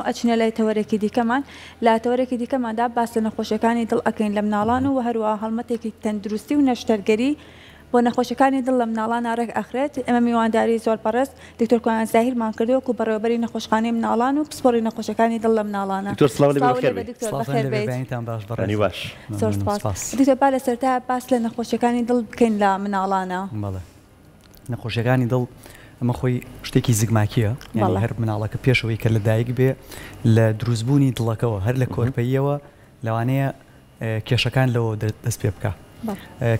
ئەچنە لای تەوەرێکی دیکەمان لا تەوەرێکی دیکەماندا باس لە نەخۆشیەکانی دڵ ئەکەین لە مناڵان و هەروە هەڵمەتێکی تەندروستی و نەشتەرگەری بۆ نەخۆشیەکانی دڵ لە مناڵان ئاڕێک ئەخرێت. ئەمە میوانداری زۆر پەرست دکتۆر کوان زاهیرمان کردووە و بەڕێوەبەری نەخۆشخانەی مناڵان و پسپۆڕی نەخۆشیەکانی دڵ لە مناڵانە. دکتۆر سڵاو لەبێت باش زۆر سپاس. دکتۆر با لەسەرتا باس لە نەخۆشیەکانی دڵ بکەین لە مناڵانە. بەڵێ نەخۆشیەکانی دڵ ئەمە خۆی شتێکی زگماکیە، یعنی هەر مناڵەکە پێشەوەی کە لەدایک بێ لە دروستبوونی دڵەکەەوە هەر لە کۆرپەیەوە لەوانەیە کێشەکان لەوە دەست پێ بکە.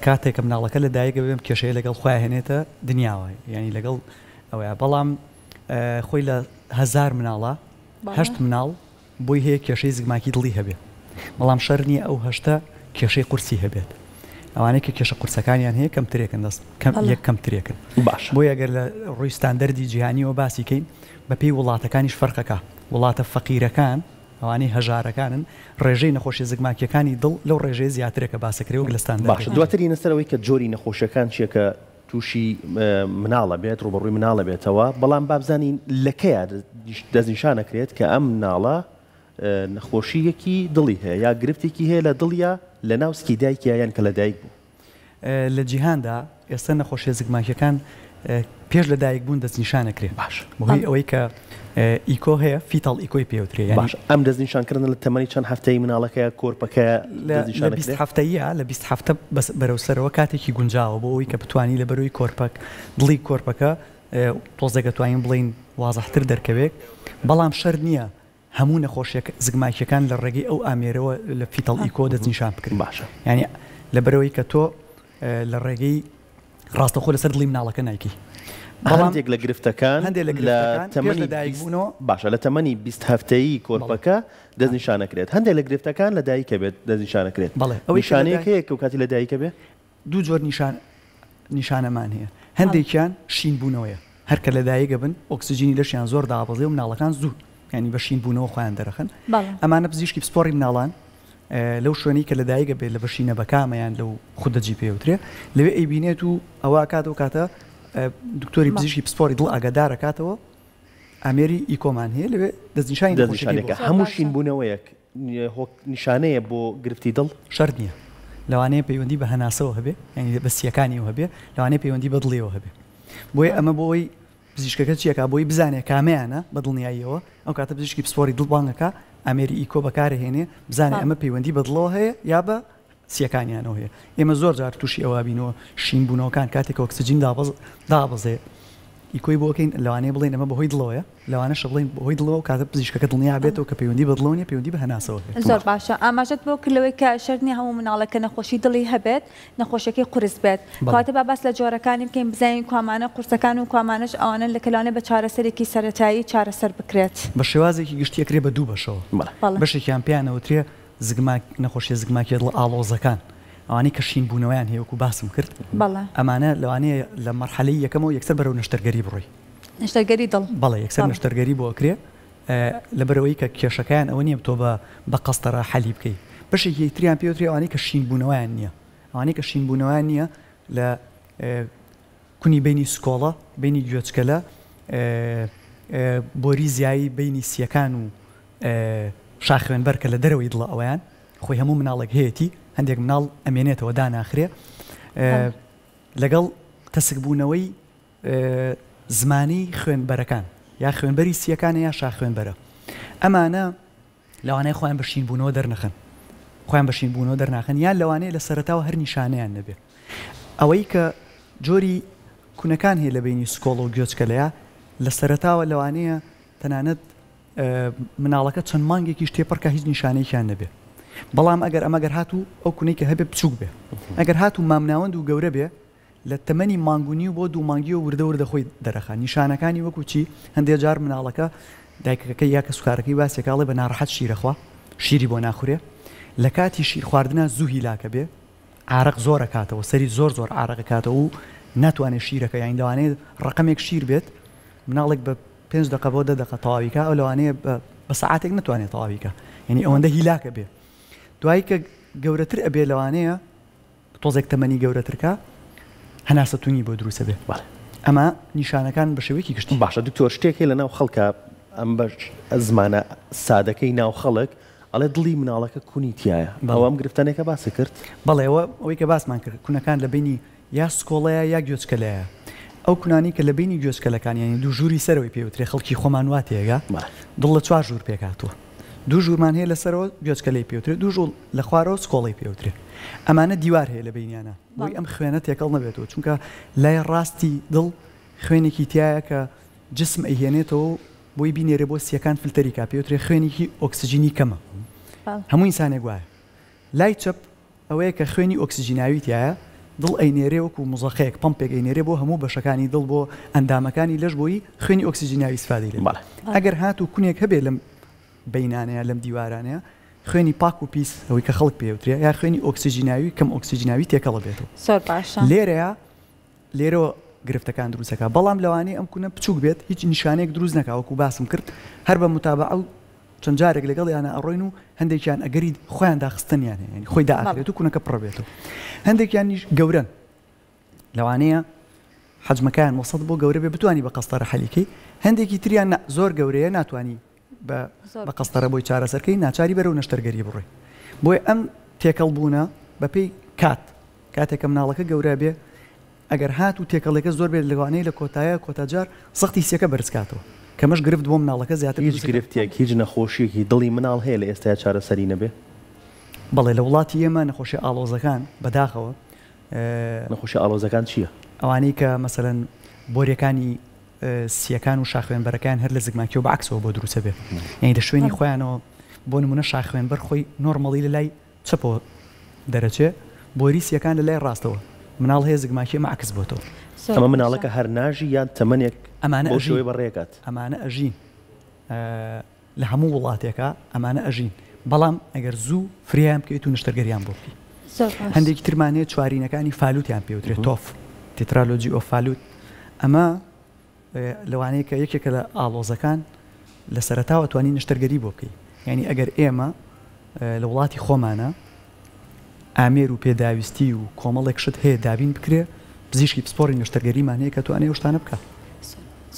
کاتێک کە مناڵەکە لەدایک بێم کێشەیە لەگەڵ خۆی هێنێتە دنیاوە، یعنی لەگەڵ ئەوەیە. بەڵام خۆی لە 1000 مناڵە 8 مناڵ بۆی هەیە کێشەی زگماکی دڵی هەبێت، بەڵام شەر نییە ئەو 8 کێشەی قورسی هەبێت. ئەوانەیە کە کێشە قورسەکانیان هەیە کەمترێکن دەست یەک کەمترێکن. باش بۆی ئەگەر لە ڕووی ستاندەردی جیهانیەوە باسیکەین بە پێی وڵاتەکانیش فەرقەکە. وڵاتە فەقیرەکان ئەوانەی هەژارەکانن ڕێژەی نەخۆشی زگماکیەکانی دڵ لەو ڕێژەیە زیاترێکە باسەکرێەوە لە ستاندەرد. باش دواتری نەسەرەوەی کە جۆری نەخۆشیەکان چیە کە تووشی مناڵە بێت ڕوبەڕووی مناڵە بێتەوە، بەڵام بابزانین لەکەیە دەستنیشانەکرێت کە ئەم مناڵە نەخۆشیەکی دڵی هەیە یا گرفتێکی هەیە لە دڵیا لە ناوسکی دایکیە یان کە لە دایک بوو. لە جیهاندا ئێستا نەخۆشیە زگماکیەکان پێش لە دایک بوون دەستنیشانەکرێت. باش بەهۆی ئەوەی کە ئیکۆ هەیە فیتاڵ ئیکۆی پێوترێ. باش ئەم دەستنیشانکردن لە تەمەنی چەند هەفتەی مناڵەکەیە کۆرپەکە لە 20 هەفتەیە لە 20 هەفتە بەرەوسەرەوە کاتێکی گونجاوە بۆ ئەوی کە بتوانی لە بەرەوەی کۆرپەک دڵی کۆرپەکە تۆزێک دەتوانین بڵین وازەحتر دەرکەوێت. بەڵام شەر نییە هەموو نەخۆشیە زگماکیەکان لە ڕێگەی ئەو ئامێرەوە لە فیتاڵ ئیکۆ دەستنیشان بکرێت. باشە ینی لە بەرەوەی کە تۆ لە ڕێگەی ڕاستەخۆ لەسەر دڵی مناڵەکە نایکی. هەندێک لە گرفتەکان لە تەمەنی دایکبوونەوە باشە لە تەمەنی 20 هەفتەیی کۆرپەکە دەستنیشانەکرێت. هەندێک لە گرفتەکان لە دایکە بێت دەستنیشانەکرێت. نیشانەیەک هەیە کە کاتی لە دایکە بێ دوو جۆر نیشانەمان هەیە. هەندێکیان شین بوونەوەیە، هەرکە لە دایکە بن ئۆکسسیجینی لەشیان زۆر دابەزێ و مناڵەکان زوو ینی بە شین بوونەوە خۆیان دەرەخن. ئەمانە پزیشکی پسپۆڕی مناڵان لەو شوێنی کە لە دایکە بێت لە بەشینە بەکامەیان لەو خودەجی پێوترێ لەوێ ئەیبینێت و ئەوە کات و کاتە دکتۆری پزیشکی پسپۆری دڵ ئاگادارەکاتەوە ئامێری ئیکۆمان هەیە لەوێ دەستنیشانی دەستنیشانێکە هەموو شین بوونەوەیەک نیشانەیە بۆ گرفتی دڵ شەر نییە. لەوانەیە پەیوەندی بە هەناسەوە هەبێ ینی بەسیەکانیەوە هەبێ، لەوانەیە پەیوەندی بە دڵیەوە هەبێ. بۆی ئەمە بۆی پزیشکەکە چیەکە بۆی بزانێت کامەیانە بە دڵنیاییەوە ئەو کاتە پزیشکی پسپۆری دڵبانگەکە ئامێری ئیکۆ بەکارهێنێ بزانێت ئەمە پەیوەندی بە دڵەوە هەیە یا بە سیەکانیانەوە هەیە. ئێمە زۆر جار تووشی ئەوە بینەوە شین بوونەوەکان کاتێک ئۆکسسیجین دابەزێ ئیکۆی بۆکەین لەوانەیە بڵێن ئەمە بەهۆی دڵەوەیە، لەوانەشە بڵین بەهۆی دڵەوە کاتە پزیشکەکە دڵنیا بێتەوە کە پەیوەندی بە دڵەوە نیە پەیوەندی بە هەناسەوە. زۆر باشە ئاماژەت بۆ کردەوەی کە شەر نییە هەموو مناڵەکە نەخۆشی دڵی هەبێت نەخۆشیەکەی قورس بێت. کاتە با باس لە جۆرەکانی بکەین بزانین کوامانە قورسەکان و کوامانش ئەوانە لە کەلانە بە چارەسەرێکی سەرەتایی چارەسەر بکرێت بە شێوازێکی گشتیەکرێ بە دوو بەشەوە. بەشێکیان پێیانەوترێ نەخۆشیە زگماکیە دڵ ئاڵۆزەکان ئەوانەی کە شین بوونەوەیان هەیەوەکو باسم کرد. ئەمانە لەوانەیە لە مەرحەلەی یەکەمەوە یەکسەر بەرەو نەشتەرگەری بڕۆی نەشتەرگەری دڵ. بەڵێ یەکسەر نەشتەرگەری بۆ ئەکرێ لەبەرەوەی کە کێشەکەیان ئەوە نییە تۆ بە قەستەرە حەلی بکەیت. بەشێکی تریان پێوتری ئەوانەی کە شین بوونەوەیان نییە، ئەوانەی کە شین بوونەوەیان نییە لە کونی بینی سکۆڵە بینی گوێچکەلە بۆری زیایی بینی سیەکان و شاخوێنبەر کە لە دەرەوەی دڵە ئەویان خۆی هەموو مناڵێک هەیەی هەندێک مناڵ ئەمێنێتەوە داناخرێ لەگەڵ تەسکبوونەوەی زمانی خوێنبەرەکان یا خوێنبەری سیەکانە یا شاخوێنبەرە. ئەمانە لەوانەیە خۆیان بە شین بوونەوە دەرنەخن، خۆیان بە شین بوونەوە دەرناخن یان لەوانەیە لە سەرەتاوە هەر نیشانەیان نەبێ. ئەوەی کە جۆری کوونەکان هەیە لە بینی سکۆڵ و گوێچکەلەیە لە سەرەتاوە لەوانەیە تەنانەت مناڵەکە چەند مانگێکی تێپەڕکە هیچ نیشانەیەکیان نەبێ. بەڵام ئەگەر ئەمەگەر هاتوو ئەو کوونەی کە هەبێ بچووک بێ، ئەگەر هاتوو مامناوەند و گەورە بێ لە تەمەنی مانگونی و بۆ دوو مانگی و وردە خۆی دەرەخان. نیشانەکانی وەکو چی هەندێک جار مناڵەکە دایکەکە یا کە سوکارەکەی باسێکاڵێ بە ناڕەحەت شیرەخوا شیری بۆ ناخورێ لە کاتی شیر خواردنە زوو هیلاکە بێ عارق زۆرە کاتەوە سەری زۆر عارقە کاتەوە و ناتوانێت شیرەکە یان لەوانەیە ڕقمێک شیر بێت مناڵێک بە 5 دقە بۆ 10 دقە تەواویکە ئەو لەوانەیە بە سەعاتێک ناتوانێت تەواویکە یعنی ئەوەندە هیلاکە بێ. دوایی کە گەورەتر ئەبێ لەوانەیە تۆزێک تەمەنی گەورەترکە هەناسەتونی بۆ دروستە بێ. ئەمە نیشانەکان بە شێوەیەکی گشتی. باشە دکتۆر شتێکی لەناو خەڵکە ئەم بە زمانە سادەکەی ناو خەڵک ئەڵێ دڵی مناڵەکە کونیتیایە ئەوە ئەم گرفتانێکە باسی کرد بەڵێ ئەوەی کە باسمان کرد کوونەکان لە بینی یا سکۆڵەیە یا گوێچکەلەیە ئەو کونانی کە لە بینی گوێچکەلەکان یانی دوو ژووری سەرەوەی پێوترێ خەڵکی خۆمان وا تێگا دڵ لە 4 ژوور پێکاتوە دوو ژوورمان هەیە لەسەرەوە گوێچکەلەی پێوترێ دوو ژوور لە خوارەوە سکۆڵی پێوترێ ئەمانە دیوار هەیە لە بینیانە بۆی ئەم خوێنە تێکەڵ نەبێتەوە چونکە لای ڕاستی دڵ خوێنێکی تایە کە جسم ئەهێنێتەوە بۆی بینێرە بۆ سیەکان فلتەری کا پێوترێ خوێنێکی ئۆکسسیژینی کەمە هەموو ئینسانێک وایە لای چەپ ئەوەیە کە خوێنی ئۆکسسیژیناوی تایە دڵ ئەینێرێ وەکو مزەخەیەک پمپێک ئەینێرێ بۆ هەموو بەشەکانی دڵ بۆ ئەندامەکانی لەش بۆی خوێنی ئۆکسسیژیناوی استفادەی لێ ئەگەر هاتوو کونێک هەبێ لەم بینانەیە لەم دیوارانەیە خوێنی پاک و پیس ئەوەی کە خەڵک پێوترێ یا خوێنی ئۆکسسیژیناوی کەم ئۆکسسیژیناوی تێکەڵە بێتەوە لێرەوە گرفتەکان دروستەکە بەڵام لەوانەیە ئەم کوونە بچووک بێت هیچ نیشانێک دروست نەکاوەکو باسم کرد هەر بە متابعە و چەند جارێک لەگەڵ یانە ئەڕۆین و هەندێکیان ئەگەری خۆیان داخستنیان هەیە خۆی داخرێت و کوونەکە پڕ بێتەوە هەندێکیانیش گەورن لەوانەیە حەجمەکان وسط بۆ گەورە بێ بتوانی بە قەستەرە حەلیکەی هەندێکی تریان زۆر گەورەیە ناتوانی بە قەستەرە بۆی چارەسەرکەی ناچاری بەرەو نەشتەرگەری بڕێ بۆی ئەم تێکەڵ بوونە بەپێی کاتێکە مناڵەکە گەورە بێ ئەگەر هات و تێکەڵێکە زۆر بێت لەوانەیە لە کۆتایە کۆتاجار سەختی سیەکە بەرزکاتەوە کەمەش گرفت بۆ مناڵەکە زیاتر هیچ گرفتێک هیچ نەخۆشیێکی دڵی مناڵ هەیە لە ئێستا چارەسەری نەبێ بەڵێ لە وڵاتی ئێمە نەخۆشی ئاڵۆزەکان بەداخەوە نەخۆشی ئاڵۆزەکان چییە؟ ئەوانەی کە مەسەلەن بۆریەکانی سیەکان و شاخوێنبەرەکان هەر لە زگماکیەوە بەعکسەوە بۆ دروستە بێ یعنی لە شوێنی خۆیانەوە بۆ نمونە شاخوێنبەر خۆی نۆرمەڵی لە لای چەپەوە دەرەچێ بۆری سیەکان لە لای ڕاستەوە مناڵ هەیە زگماکیە مەعکس بۆتەوە ئەمە مناڵەکە هەر ناژی یان تەمەنێک ئەمانە شوی بەڕێکات ئەمانە ئەژین لە هەموو وڵاتێکە ئەمانە ئەژین بەڵام ئەگەر زوو فریان بکەیت و نیشتەرگەریان بۆ بکەیت هەندێکی ترمانەیە چوارینەکانی فالوتیان پێوترێت تۆف تیترالۆجی ئۆف فالوت ئەمە لەوانەیە کە یەکێکە لە ئاڵۆزەکان لە سەرەتاوە توانی نیشتەرگەری بۆ بکەیت یعنی ئەگەر ئێمە لە وڵاتی خۆمانە ئامێر و پێداویستی و کۆمەڵێک شت هەیە دابین بکرێ پزیشکی پسپۆری نیشتەرگەریمان هەیە کە توانێ ئەو شتانە بکات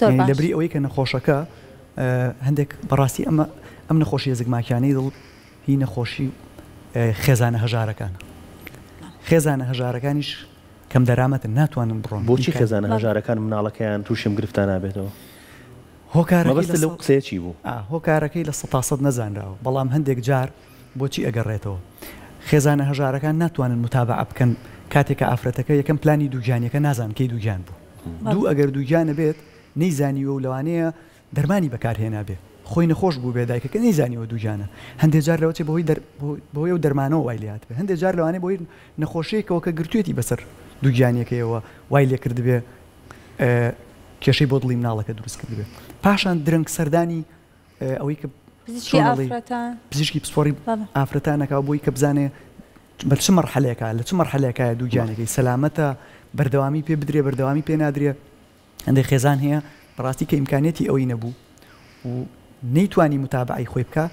لەبری ئەوەی کە نەخۆشەکە هەندێک بەڕاستی ئەم نەخۆشیە زگماکیانەی دڵ هی نەخۆشی خێزانە هەژارەکانە خێزانە هەژارەکانیش کەم دەرامەتن ناتوانن بڕۆن بۆچی خێزانە هەژارەکان مناڵەکەیان تووشم گرفتان نابێتەوە هۆکارەکەی لەو قسەیەکی بوو هۆکارەکەی لە 100% نەزانراوە بەڵام هەندێک جار بۆچی ئەگەڕێتەوە خێزانە هەژارەکان ناتوانن متابعە بکەن کاتێکە ئافرەتەکە یەکەم پلانی دووگیانیەکە نازان کەی دووگیان بوو دوو ئەگەر دووگیانە بێت نەیزانیوە و لەوانەیە دەرمانی بەکارهێنا بێ خۆی نەخۆش بوو بێ دایکەکە نەیزانیوە دووگیانە هەندێک جار لەوەچێ بۆی و دەرمانەوە وای لێات بێ هەندێک جار لەوانەیە بۆی نەخۆشیەکەوە کە گرتوێتی بەسەر دووگیانیەکەیەوە وای لێ کرد بێ کێشەی بۆ دڵی مناڵەکە دروست کرد بێ پاشان درەنگ سەردانی ئەوەی کە پزیشکی پسپۆری ئافرەتانەکە بۆی کە بزانێ بە چ مەرحەلەیەکە لە چ مەرحەلەیەکایە دووگیانەکەی سەلامەتە بەردەوامی پێ بدرێ بەردەوامی پێ نادرێ هەندێک خێزان هەیە بەڕاستی کە ئیمکانێتی ئەوەی نەبوو و نەیتوانی متابعی خۆی بکە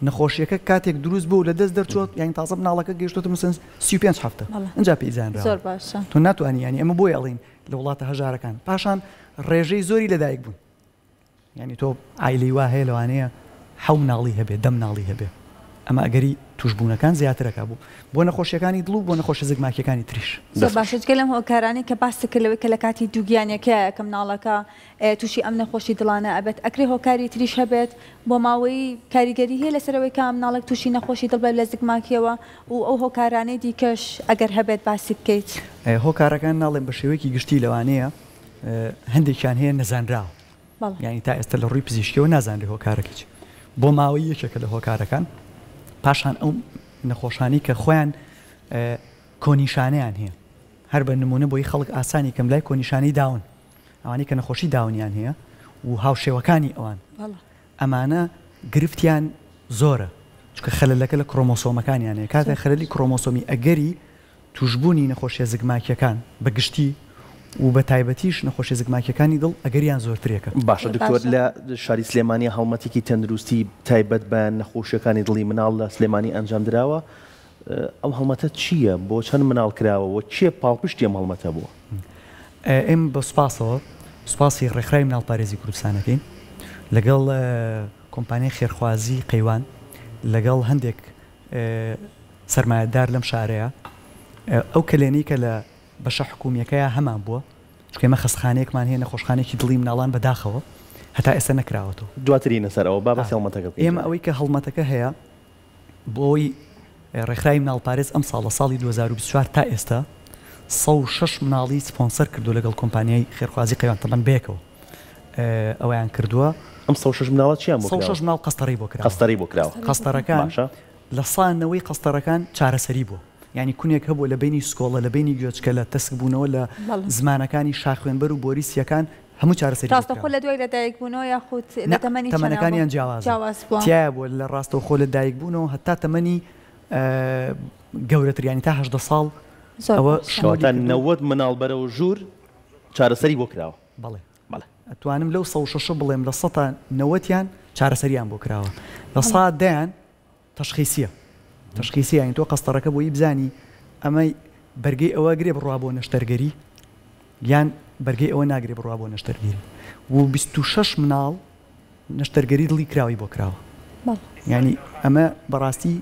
نەخۆشیەکە کاتێک دروست بوو لە دەست دەرچۆت یان تازە مناڵەکە گەیشتۆتە مثلا 35 هەفتە ئەنجا پێیزانرا زۆر باشە تۆ ناتوانی ینی ئەمە بۆی ئەڵین لە وڵاتە هەژارەکان پاشان ڕێژەی زۆری لەدایک بوون ینی تۆ ئایلەی وا هەیە لەوانەیە حەو مناڵی هەبێ دە مناڵی هەبێ ئەمە ئەگەری توشبوونەکان زیاترەکە بوو بۆ نەخۆشیەکانی دڵ و بۆ نەخۆشە زگماکیەکانی تریش باشگە لەم هۆکارانی کە باسەکەلەوەی کە لە کاتی دووگیانەکە کە مناڵەکە تووشی ئەم نەخۆشی دڵانە ئەبێت ئەکرێ هۆکاری تریش هەبێت بۆ ماوەی کاریگەری هەیە لەسەرەوەی کە مناڵک تووشی نەخۆشی دڵ بێت لە زگماکیەوە و ئەو هۆکارانەی دیکەش ئەگەر هەبێت باسی بکەیت هۆکارەکان ناڵێن بە شێوەیەکی گشتی لەوانەیە هەندێکیان هەیە نەزانراوە یعنی تا ئێستا لە ڕووی پزیشکیەوە نازانری هۆکارەکەی بۆ ماوەی یەکێکە لە هۆکارەکان پاشان ئەو نەخۆشانی کە خۆیان کۆنیشانەیان هەیە هەر بە نمونە بۆی خەڵک ئاسانی کەم لای کۆنیشانی داون ئەوانەی کە نەخۆشی داونیان هەیە و هاوشێوەکانی ئەوان ئەمانە گرفتیان زۆرە چکە خەلەلەکە لە کرۆمۆسۆمەکانیان هەیە کاتە خەلەلی کرۆمۆسۆمی ئەگەری توشبوونی نەخۆشیە زگماکیەکان بەگشتی و بە تایبەتیش نەخۆشیە زگماکیەکانی دڵ ئەگەریان زۆرترێکە باشە دکتۆر لە شاری سلێمانی هەڵمەتێکی تەندروستی تایبەت بە نەخۆشیەکانی دڵی مناڵ لە سلێمانی ئەنجام درراوە ئەو هەڵمەتە چییە بۆ چەند مناڵ کراوە و چیە پاڵپشتی ئەم هەڵمەتە بووە ئێم بە سوپاسەوە سوپاسی ڕێکخراوی مناڵپارێزی کوردستانەکەین لەگەڵ کۆمپانیای خێرخوازی قەیوان لەگەڵ هەندێک سەرمایەدار لەم شارەیە ئەو کلێنی کە لە بەشە حکومیەکەیە هەمان بووە چکەمە خەستخانەیەکمان هەیە نەخۆشخانێکی دڵی مناڵان بەداخەوە هەتا ئێستا نەکراوەتەوە دواترینە سەر ئەوە بابەتی هەڵمەتەکە ئێمە ئەوەی کە هەڵمەتەکە هەیە بۆی ڕێکخراوی مناڵپارێز ئەم ساڵە ساڵی 2024 تا ئێستا 106 مناڵی سپۆنسەر کردو لەگەڵ کۆمپانیای خێرخوازی قەیوان تەبەن بێکەوە ئەویان کردووە ئەم 106 مناڵات چیان بۆ 106 مناڵ قەستەڕی بۆ کراوە قەستەڕی بۆ کراوە قەستەڕەکان لە سانەوەی قەستەڕەکان چارەسەری بووە یعنی کونێک هەبوو لە بینی سکۆڵە لە بینی گوێچکە لە تەسک بوونەوە لە زمانەکانی شاخوێنبەر و بۆریسیەکان هەموو چارەسەری ڕاستەخۆ لە دوای لەدایک بوونەوە یاخود لە تەمەنەکانیان جیاواز تایە بووە لە ڕاستەوخۆ لە دایک بوونەوە هەتا تەمەنی گەورەتریانی تا 18 ساڵ ئەوە شەواتە 90 مناڵ بەرەو ژوور چارەسەری بۆ کراوە بەڵێ ئەتوانم لەو 106 بڵێم لە 90یان چارەسەریان بۆ کراوە لە 100 تەشخیسیە تۆ قەستەڕەکە بۆی بزانی ئەمەی بەرگەی ئەوە گرێ بڕوا بۆ نەشتەرگەری یان بەرگەی ئەوە ناگرێ بڕوا بۆ نەشتەرگەری و 26 مناڵ نەشتەرگەری دڵی کراوی بۆ کراوە ینی ئەمە بەڕاستی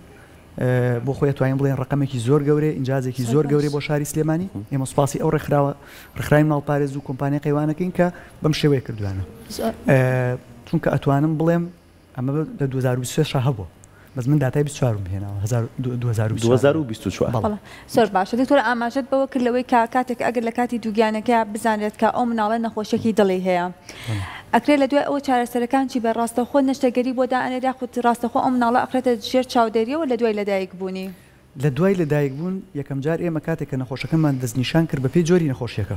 بۆ خۆی توانین بڵێن ڕقمێکی زۆر گەورەی ئینجازێکی زۆر گەورەی بۆ شاری سلێمانی ئێمە سوپاسی ئەو ڕێکخراوی مناڵپارێز و کۆمپانیای قەیوانەکەین کە بەم شێوەیە کردوانە چونکە ئەتوانم بڵێم ئەمە لە 2023 هەبوو بەس من داتای 24 هێناوە 2024 زۆر باشە دکتۆر ئاماژەت بەوە کرد لەوەی کاتێک ئەگەر لە کاتی دووگیانەکە بزانێت کە ئەو مناڵە نەخۆشیێکی دڵی هەیە ئەکرێت لە دوای ئەوە چارەسەرەکانچی بە ڕاستەخۆ نەشتەگەری بۆ دائەنێرا خود ڕاستەخۆ ئەو مناڵە ئەخرێتە ژێر چاودێریەوە لە دوای لەدایک بوونی لە دوای لەدایک بوون یەکەم جار ئێمە کاتێک کە نەخۆشەکەمان دەستنیشان کرد بە پێی جۆری نەخۆشیەکە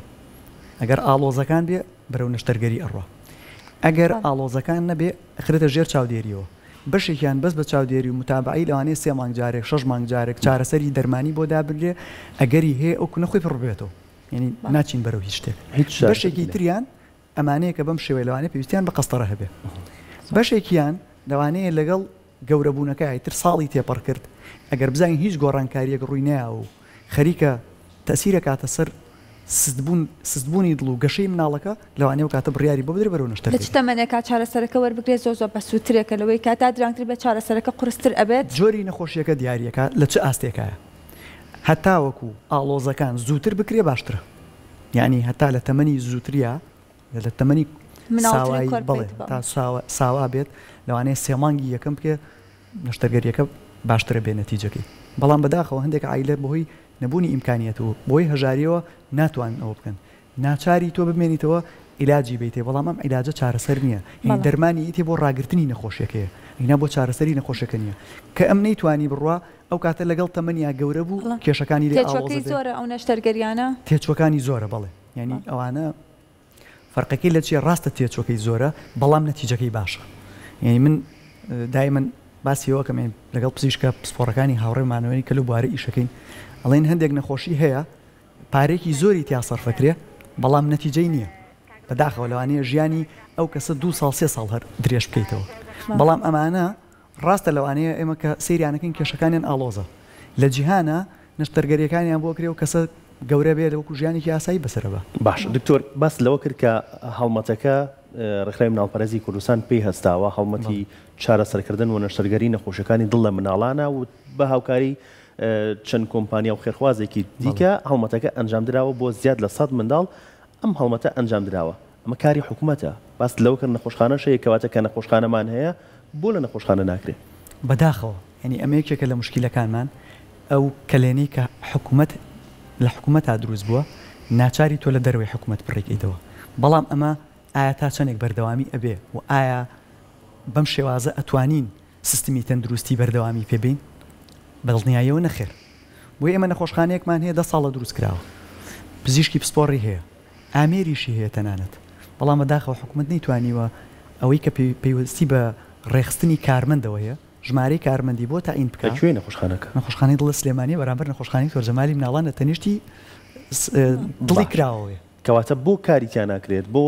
ئەگەر ئاڵۆزەکان بێ بەرەو نەشتەرگەری ئەڕوا ئەگەر ئاڵۆزەکان نەبێ ئەخرێتە ژێر چاودێریەوە بەشێکیان بەس بە چاودێری و متابعی لەوانەیە 3 مانگ جارێک 6 مانگ جارێک چارەسەری دەرمانی بۆ دابرێ ئەگەری هەیە ئەو نەخۆی پڕبێتەوە یعنی ناچین بەرەو هیچ شتێک بەشێکی تریان ئەمانەیە کە بەم شێوەیە لەوانەیە پێویستیان بە قەستەڕە هەبێ بەشێکیان لەوانەیە لەگەڵ گەورەبوونەکەی تر ساڵی تێپەڕ کرد ئەگەر بزانین هیچ گۆڕانکاریەک ڕووی نایە و خەریکە تەسیرە کاتە سەر سستبوونی دڵ و گەشەی مناڵەکە لەوانەیە و کاتە بڕیاری بۆ بدرێ بەرەو نەشتەرگەری لە چ تەمەنێکا چارەسەرەکە وەربگرێت زۆر بە سووترێکە لەوەی کاتا درانگتر بە چارەسەرەکە قورستر ئەبێت جۆری نەخۆشیەکە دیاریەکە لە چه ئاستێکایە هەتا وەکو ئاڵۆزەکان زووتر بکرێ باشترە یعنی هەتا لە تەمەنی زووتریە لە تەمەنی ساوایی بڵێ تا ساوا بێت لەوانەیە 3 مانگی یەکەم بکێ نەشتەرگەریەکە باشترە بێ نەتیجەکەی بەڵام بەداخەوە هەندێک عایلە بەهۆی نەبوونی ئیمکانیەت و بۆی هەژاریەوە ناتوان ئەوە بکەن ناچاری تۆ بمێنیتەوە عیلاجی بیتێ بەڵام ئەم عیلاجە چارەسەر نییە هی دەرمانی ئیتێ بۆ ڕاگررتنی نەخۆشیەکەیە هینا بۆ چارەسەری نەخۆشەکە نییە کە ئەم نەیتوانی بڕوا ئەو کاتە لەگەڵ تەمەنیا گەورە بوو کێشەکانی زۆرە ئەو نەشتەرگەریانە تێچوەکانی زۆرە بڵێ ینی ئەوانە فەرقەکەی لە چیە ڕاستە تێچوەکەی زۆرە بەڵام نەتیجەکەی باشە یعنی من دایمەن باسیەوە کەمێ لەگەڵ پزیشکە پسپۆڕەکانی هاوڕێمانەوەی کە لە بوارە ئیشەکەین ئەڵێن هەندێک نەخۆشی هەیە پارێکی زۆری تیا سەرفەکرێ بەڵام نەتیجەی نییە بەداخەوە لەوانەیە ژیانی ئەو کەسە 2 ساڵ 3 ساڵ هەر درێژ بکەیتەوە بەڵام ئەمانە ڕاستە لەوانەیە ئێمە کە سەیریانەکەین کێشەکانیان ئاڵۆزە لە جیهانە نەشتەرگەریەکانیان بۆ کرێ و کەسە گەورە بێت وەکو ژیانێکی ئاسایی بەسەرە بە باش دکتۆر باس لەوە کرد کە هەڵمەتەکە ڕێکخراوی مناڵپەرێزی کوردستان پێی هەستاوە هەڵمەتی چارەسەرکردن و نەشتەرگەری نەخۆشیەکانی دڵ لە مناڵانە و بە هاوکاری چەند کۆمپانیا و خێرخوازێکی دیکە هەڵمەتەکە ئەنجام درراوە بۆ زیاد لە 100 منداڵ ئەم هەڵمەتە ئەنجام درراوە ئەمە کاری حکوومەتە باس لەوە کرد نەخۆشخانە شەیە کەواتە کە نەخۆشخانەمان هەیە بۆ لە نەخۆشخانە ناکرێت بەداخەوە ینی ئەمە یەکێکە لە مشکلەکانمان ئەو کلێنەی کە حکوومەت لە حکوومەتە دروست بووە ناچاری تۆ لە دەروی حکوومەت بڕێکیتەوە بەڵام ئەمە ئایا تا چەندێک بەردەوامی ئەبێ و ئایا بەم شێوازە ئەتوانین سیستمی تەندروستی بەردەوامی پێبین بەڵنیاییەوە نەخێر بۆی ئێمە نەخۆشخانەیەکمان هەیە 10 ساڵە دروست کراوە پزیشکی پسپۆڕی هەیە ئامێریشی هەیە تەنانەت بەڵام بەداخەوە حکوومەت نەیتوانیوە ئەوەی کە پێویستی بە ڕێخستنی کارمەندەوە هەیە ژمارەی کارمەندی بۆ تاعین بکات کوێ نەخۆشخانەکە نەخۆشخانەی دڵە سلێمانی بەرامبەر نەخۆشخانەی تۆرجەمالی مناڵانە تەنیشتی دڵی کراوەیە کەواتە بۆ کاریتیان ناکرێت بۆ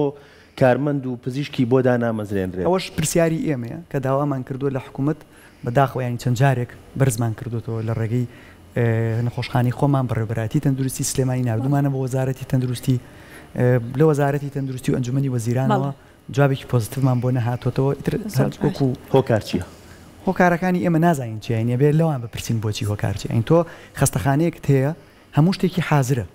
کارمەند و پزیشکی بۆ دانامەزرێنرێت ئەوەش پرسیاری ئێمەیە کە داوامان کردووە لە حکوومەت بەداخەوە ینی چەند جارێک بەرزمان کردوەوە لە ڕێگەی نەخۆشخانەی خۆمان بەڕێبەراتی تەندروستی سلێمانی نردومانە بە وەزارەتی تەندروستی لە وەزارەتی تەندروستی و ئەنجومەنی وەزیرانەوە جوابێکی پۆزیتیڤمان بۆ نەهاتۆتەوە وەکو هۆکار چییە؟ هۆکارەکانی ئێمە نازانین چیە بێت لەوان بپرسین بۆچی هۆکارچی ئەین تۆ خستەخانەیەکت هەیە هەموو شتێکی حازرە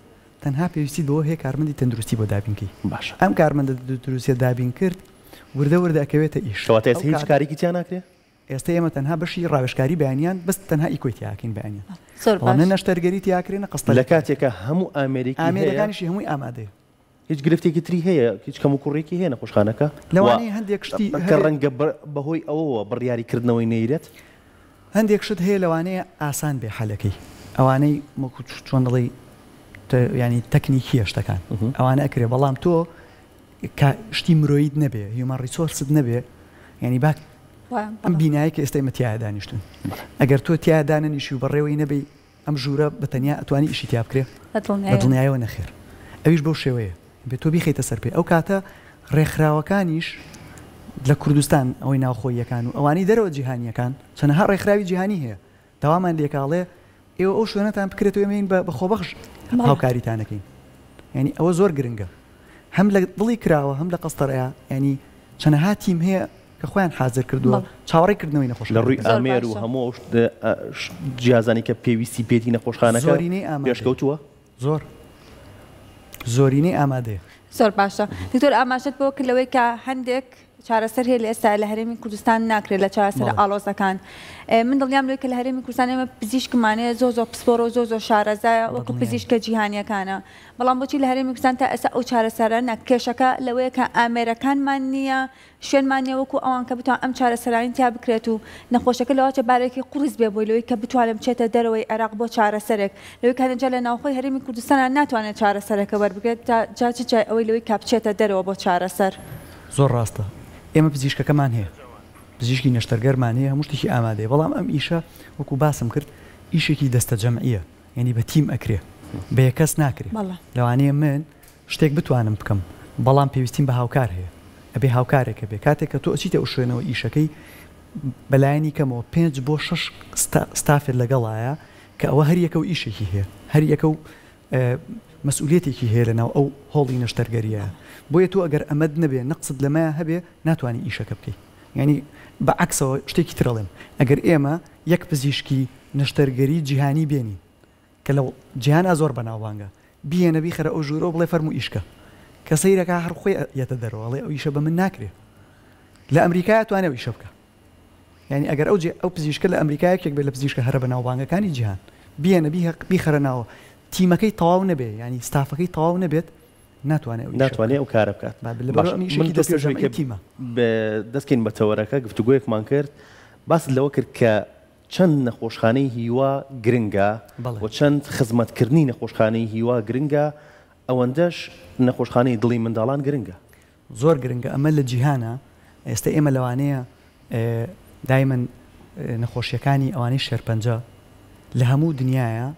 تەنها پێویستی بۆ هەیە کارمەندی تەندروستی بۆ دابینکەی باش ئەم کارمەندە دروستە دابین کرد وردە ئەکەوێتە ئیش هیچ کارێکی تیان ناکرێت ئێستا ئێمە تەنها بەشی ڕاوێژکاری بەیانیان بەس تەنها ئیکۆیتیاکەین بەیانیان نەشتەرگەری تیاکرێنە قستا لە کاتێکە هەموو ئامێریکانیشی هەمووی ئامادەیە هیچ گرفتێکی تری هەیە هیچ کەم و کوڕێکی هەیە نەخۆشخانەکە لەوانەیە هەندێک شتی کە ڕەنگە بەهۆی ئەوەوە بڕیاریکردنەوەی نەیرێت هەندێک شت هەیە لەوانەیە ئاسان بێ حەلەکەی ئەوانەی چۆن دەڵێ ینی تەکنیکیە شتەکان ئەوانە ئەکرێ بەڵام تۆ شتی مرۆیت نەبێ هیومەن ڕیسۆرست نەبێ ینی باک ئەم بینایی کە ئێستا ئێمە دانیشتون ئەگەر تۆ تیا دانەنیشی و بەڕێوەی نەبێ ئەم ژوورە بەتەنیا ئەتوانی ئیشی تیا بکرێ بە دڵنیایەوە نەخێر ئەویش بەو شێوەیە بێت تۆ بیخیتە سەر پێ ئەو کاتە ڕێکخراوەکانیش لە کوردستان ئەوەی ناوخۆیەکان و ئەوانی دەرەوە جیهانیەکان چەنەها ڕێکخراوی جیهانی هەیە داوامان لێکاڵێ ئێوە ئەو شوێنەتان بکرێت و ئێمەین بە خۆبەخش هاوکاریتانەکەین ینی ئەوە زۆر گرنگە هەم لە دڵی کراوە هەم لە قەستەرەیە ینی چەنەها تیم هەیە کە خۆیان حاضر کردووە چاوەڕێکردنەوەی نەخۆش لە ڕووی ئامێر و هەموو جیازانی کە پێویستی پێتی نەخۆشخانەکە پێشکەوتووە زۆرینەی ئامادەیە زۆر باشە دکتۆر ئاماژەت بۆ کردلەوەی کە هەندێک چارەسەر هەیە لە ئێستا لە هەرێمی کوردستان ناکرێت لە چارەسەر ئالۆزەکان من دڵنیام لێ کە لە هەرێمی کوردستان ئێمە پزیشکمانەیە زۆر پسپۆر و زۆر شارەزایە وەکو پزیشکە جیهانیەکانە بەڵام بۆچی لە هەرێمی کوردستان تا ئێستا ئەو چارەسەرە نەکێشەکە لەوەیە کە ئامێرەکانمان نییە شوێنمان نییە وەکو ئەوان کە بتوان ئەم چارەسەرانی تیا بکرێت و نەخۆشەکە لەوەچە بارێکی قورس بێ بۆی لەوەی کە بتوانم بچێتە دەرەوەی عێراق بۆ چارەسەرێک لەوەی کانەجا لە ناوخۆی هەرێمی کوردستان ناتوانێت چارەسەرەکە وەربگرێت جا چ جای ئەوەی لەوەی کە بچێتە دەرەوە بۆ چارەسەر زۆر ڕاستە ئێمە پزیشکەکەمان هەیە پزیشکی نەشتەرگەرمان هەیە هەموو شتێکی ئامادەیە بەڵام ئەم ئیشە وەکو باسم کرد ئیشێکی دەستە جەمعیە یعنی بە تیم ئەکرێ بە یەکەس ناکرێت لەوانەیە من شتێک بتوانم بکەم بەڵام پێویستیم بە هاوکار هەیە ئەبێ هاوکارێکە بێ کاتێک کە تۆ ئەچیتە ئەو شوێنەوە ئیشەکەی بەلایەنی کەمەوە 5 بۆ 6 ستافێت لەگەڵایە کە ئەوە هەر یەکە و ئیشێکی هەیە هەر یەکە و مەسئولیەتێکی هەیە لەناو ئەو هۆڵی نەشتەرگەریە بۆیە تۆ ئەگەر ئەمەد نەبێ نەقصت لەمایە هەبێ ناتوانانی ئیشەکە بکەیت ینی بەعکسەوە شتێکی ترەڵێم ئەگەر ئێمە یەک پزیشکی نەشتەرگەری جیهانی بێنین کە لەو جیهانە زۆر بەناوبانگە بیێنە بیخەرە ئەو ژوورە و بڵێ فەرموو ئیشکە کە سەیرەکە هەر خۆی یەتە دەرەوەڵێ ئەو ئیشە بە من ناکرێت لە ئەمریکا توانێت ئیشە بکە ینی ئەگەر ئەو پزیشکە لە ئەمریکایەکێک بێت لە پزیشکە هەرە بەناوبانگەکانی جیهان بیێنە بیخەرە ناوە تیمەکەی تەواو نەبێ ینی ستافەکەی تەواو نەبێت ناتوانێت ئەو کارە بکات دەستکەین بە تەوەرەکە گفتوگویەکمان کرد باس لەوە کرد کە چەند نەخۆشخانەی هیوا گرنگە و چەند خزمەتکردنی نەخۆشخانەی هیوا گرنگە ئەوەندەش نەخۆشخانەی دڵی منداڵان گرنگە زۆر گرنگە ئەمە لە جیهانە ئێستا ئێمە لەوانەیە دایمەن نەخۆشیەکانی ئەوانەی شێرپەنجە لە هەموو دنیاە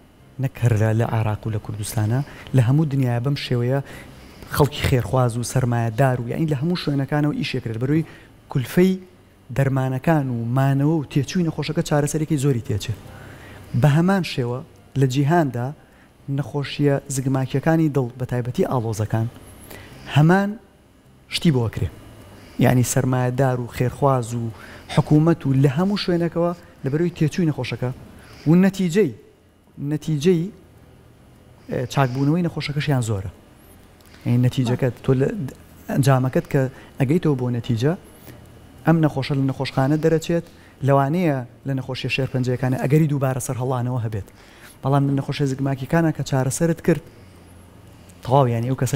نەکەرە لە عێراق و لە کوردستانە لە هەموو دنیاە بەم شێوەیە خەڵکی خێرخواز و سەرمایەدار و یعنی لە هەموو شوێنەکانەوە ئیشێکرێت بەروی کولفەی دەرمانەکان و مانەوە و تێچووی نەخۆشەکە چارەسەرێکی زۆری تێچێت بە هەمان شێوە لە جیهاندا نەخۆشیە زگماکیەکانی دڵ بە تایبەتی ئاڵۆزەکان هەمان شتی بۆکرێ یعنی سەرمایەدار و خێرخواز و حکوومەت و لە هەموو شوێنەکەەوە لە بەروی تێچووی نەخۆشەکە و نەتیجەی چاکبوونەوەی نەخۆشەکەشیان زۆرە نەتیجەکەت تۆ لە ئەنجامەکەت کە ئەگەیتەوە بۆ نەتیجە ئەم نەخۆشە لە نەخۆشخانە دەرەچێت لەوانەیە لە نەخۆشیە شێرپەنجەکانە ئەگەری دووبارە سەر هەڵانەوە هەبێت بەڵام نەخۆشە زگماکیەکانە کە چارەسەرت کرد تەواو ینی ئەو کەسە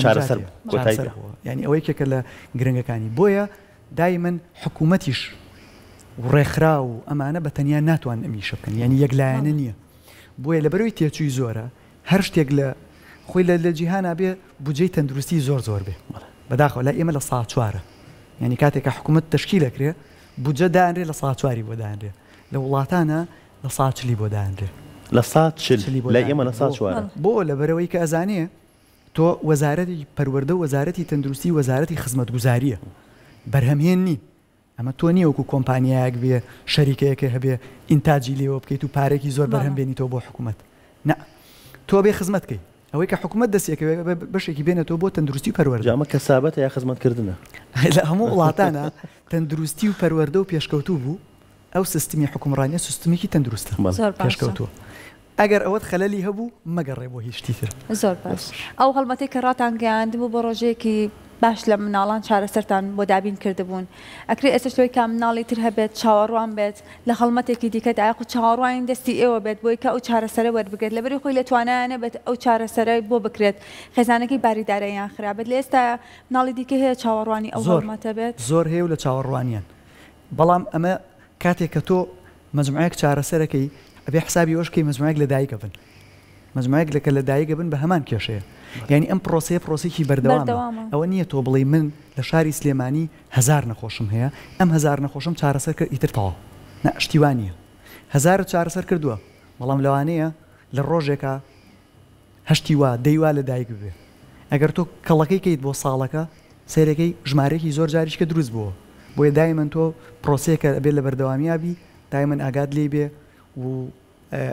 ینی ئەوەی کێکە لە گرنگەکانی بۆیە دایمەن حکوومەتیش ڕێکخرا و ئەمانە بە تەنیا ناتوان ئەمیشە بکەن ینی یەکلایەنە نییە بۆیە لەبەرەوەی تێچووی زۆرە هەر شتێک لە خۆی لە جیهانە بێ بودجەی تەندروستی زۆر بێ بەداخەوە لە ئێمە لە ساڵ 4 ینی کاتێکە حکوومەت تشکیلەکرێ بودجە دانرێ لە ساڵ 4 بۆ دانرێ لە وڵاتانە لە ساڵ 40 بۆ دانرێ لە ساڵ 40 لە ئێمە لە ساڵ 4 بۆ لەبەرەوەی کە ئەزانێ تۆ وەزارەتی پەروەردە وەزارەتی تەندروستی وەزارەتی خزمەتگوزاریە بەرهەمهێن نی ئەمە تۆ نییە وەکو کۆمپانیایەک بێ شەریکەیەکە هەبێ ئینتاجی لێوە بکەیت و پارێکی زۆر بەرهەم بێنیتەوە بۆ حکوومەت نه تۆ بێ خزمەتکەی ئەوەی کە حکوومەت دەستێکەوە بەشێکی بێنێتەوە بۆ تەندروستی و پەروەردە. ئەمە کەسابەتە یا خزمەتکردنە لە هەموو وڵاتانە تەندروستی و پەروەردە و پێشکەوتوو بوو ئەو سیستمی حکومڕانیە سیستمێکی تەندروستە پێشکەوتووە. ئەگەر ئەوەت خەلەلی هەبوو مەگەڕێ بۆ هیچ شتیتر. زۆر باش. ئەو هەڵمەتەی کە ڕاتان گەیاندبوو بۆ ڕۆژێکی باش لە مناڵان چارەسەرتان بۆ دابین کردبوون. ئەکرێ ئێستا شوی کا مناڵی تر هەبێت چاوەڕوان بێت لە خەڵمەتێکی دیکە دایق و چاوەڕوانی دەستی ئێوە بێت بۆی کە ئەو چارەسەرە وەربگرێت لەبەری خۆی لە توانایانە بێت ئەو چارەسەرە بۆ بکرێت خێزانەکەی باریدارەیان خراپێت لە ئێستا مناڵی دیکە هەیە چاوەڕوانی ئەو هەڵمەتە بێت زۆر هەیە و لە چاوەڕوانیان. بەڵام ئەمە کاتێک کە تۆ مەجموعەیەک چارەسەرەکەی ئەبێ حسابی ئەوەشکەی مەجموعەیەک لە دایکە بن. مەجموعەیەک لەکە لە دایکە بن بە هەمان کێشەیە. یعنی ئەم پرۆسەیەکی بەردەوامە. ئەوە نییە تۆ بڵێ من لە شاری سلێمانی 1000 نەخۆشم هەیە ئەم 1000 نەخۆشم چارەسەر کرد ئیتر تەواو. شتیوانە 1000 چارەسەر کردووە بەڵام لەوانەیە لە ڕۆژێکە هەشتی وا دەیوا لە دایک بێ. ئەگەر تۆ کەڵەکەی کەیت بۆ ساڵەکە سیرەکەی ژمارەیەکی زۆر جاریشکە دروست بووە بۆیە دایمەن تۆ پرۆسەیەکە بێت لە بەردەوامیابی دایمەن ئاگاد لێ بێ و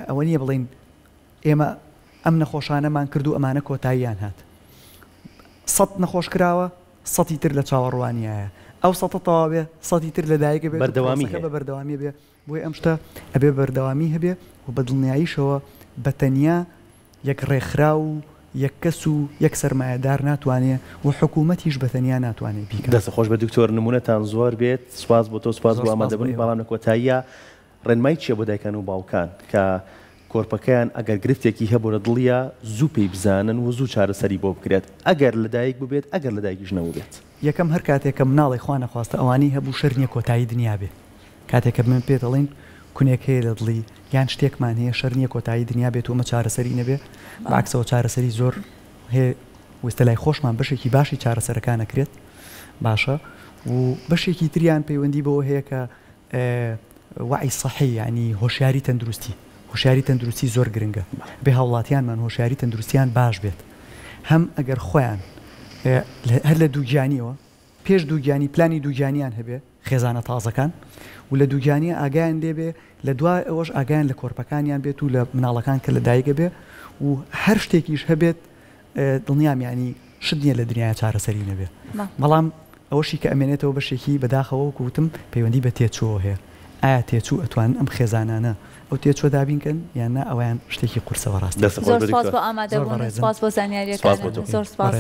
ئەوە نییە بڵین ئێمە ئەم نەخۆشانەمان کرد و ئەمانە کۆتاییان هات 100 نەخۆش کراوە 100 تر لە چاوەڕوانیایە ئەو 100 تەواو بێ 100 تر لە دایکە بێت بە بەردەوامی بێ بۆی ئەم شتە ئەبێ بەردەوامی هەبێ و بە دڵنیاییشەوە بە تەنیا یەک ڕێکخرا و یەک کەس و یەک سەرمایەدار ناتوانێت و حکوومەتیش بە تەنیا ناتوانێت بیکات. دەست خۆش بە دکتۆر نمونەتان زۆر بێت سواز بۆ تۆ سواز بۆ ئامادەبوون بەڵام لە کۆتاییە ڕێنمای چیە بۆ دایکان و باوکان کە کۆرپەکەیان ئەگەر گرفتێکی هەبوو لە دڵیە زوو پێی بزانن و زوو چارەسەری بۆ بکرێت ئەگەر لە دایک ببێت ئەگەر لە دایکیش نەبێت. یەکەم هەر کاتێککە مناڵی خوا نەخواستە ئەوانی هەبوو شەرنیە کۆتایی دنیا بێ کاتێککە من پێ دەڵێن کونێک هەیە لە دڵی یان شتێکمان هەیە شەرنیە کۆتایی دنیا بێت ومە چارەسەری نەبێ باکسەوە چارەسەری زۆر هەیە وستە لای خۆشمان بەشێکی باشی چارەسەرەکان نەکرێت باشە و بەشێکی تریان پەیوەندی بەوە هەیە کە وعی صحی ینی هۆشیاری تەندروستی هۆشیاری تەندروستی زۆر گرنگە بێ هاوڵاتیانمان هۆشیاری تەندروستیان باش بێت هەم ئەگەر خۆیان هەر لە دووگیانیەوە پێش دووگیانی پلانی دووگیانیان هەبێ خێزانە تازەکان و لە دووگیانیە ئاگایان لێبێ لە دوای ئەوەش ئاگایان لە کۆرپەکانیان بێت و لە مناڵەکان کە لە دایکە بێ و هەر شتێکیش هەبێت دڵنیام ینی شت نییە لە دنیای چارەسەری نەبێ بەڵام ئەوەشی کە ئەمێنێتەوە بەشێکی بەداخەوە کووتم پەیوەندی بە تێچووە هەیە ئایا تێچوو ئەتوان ئەم خێزانانە ئەو تێچۆ دابینکەن یاننا ئەویان شتێکی قورسەوە ڕاست. زۆر سپاس بۆ ئامادەبوون سپاس بۆ زانیاریەکان زۆر سپاس.